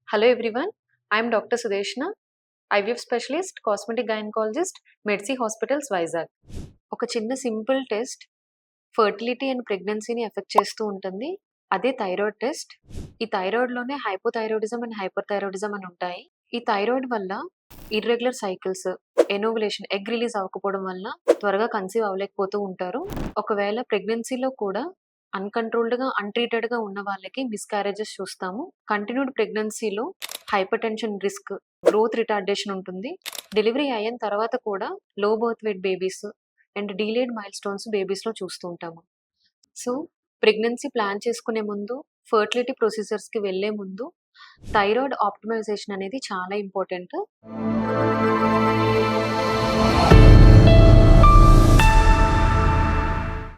Hello everyone, I am Dr. Sudeshna, IVF specialist, cosmetic gynecologist, Medsi Hospitals, Vizag. ఒక చిన్న simple test fertility and ప్రెగ్నెన్సీని effect చేస్తూ ఉంటుంది. అదే థైరాయిడ్ టెస్ట్. ఈ థైరాయిడ్‌లోనే హైపోథైరాయిడిజం అండ్ హైపర్ థైరాయిడిజం అని ఉంటాయి. ఈ థైరాయిడ్ వల్ల irregular cycles, anovulation, egg release అవ్వకపోవడం వల్ల త్వరగా కన్సీవ్ అవ్వలేకపోతూ ఉంటారు. ఒకవేళ ప్రెగ్నెన్సీలో కూడా అన్‌కంట్రోల్డ్‌గా, అన్‌ట్రీటెడ్‌గా ఉన్న వాళ్ళకి మిస్‌క్యారేజెస్ చూస్తాము. కంటిన్యూడ్ ప్రెగ్నెన్సీలో హైపర్‌టెన్షన్ రిస్క్, గ్రోత్ రిటార్డేషన్ ఉంటుంది. డెలివరీ అయిన తర్వాత కూడా low birth weight babies and delayed milestones బేబీస్‌లో చూస్తూ ఉంటాము. సో, ప్రెగ్నెన్సీ ప్లాన్ చేసుకునే ముందు, ఫర్టిలిటీ ప్రొసీజర్స్‌కి వెళ్ళే ముందు థైరాయిడ్ ఆప్టిమైజేషన్ అనేది చాలా ఇంపార్టెంట్.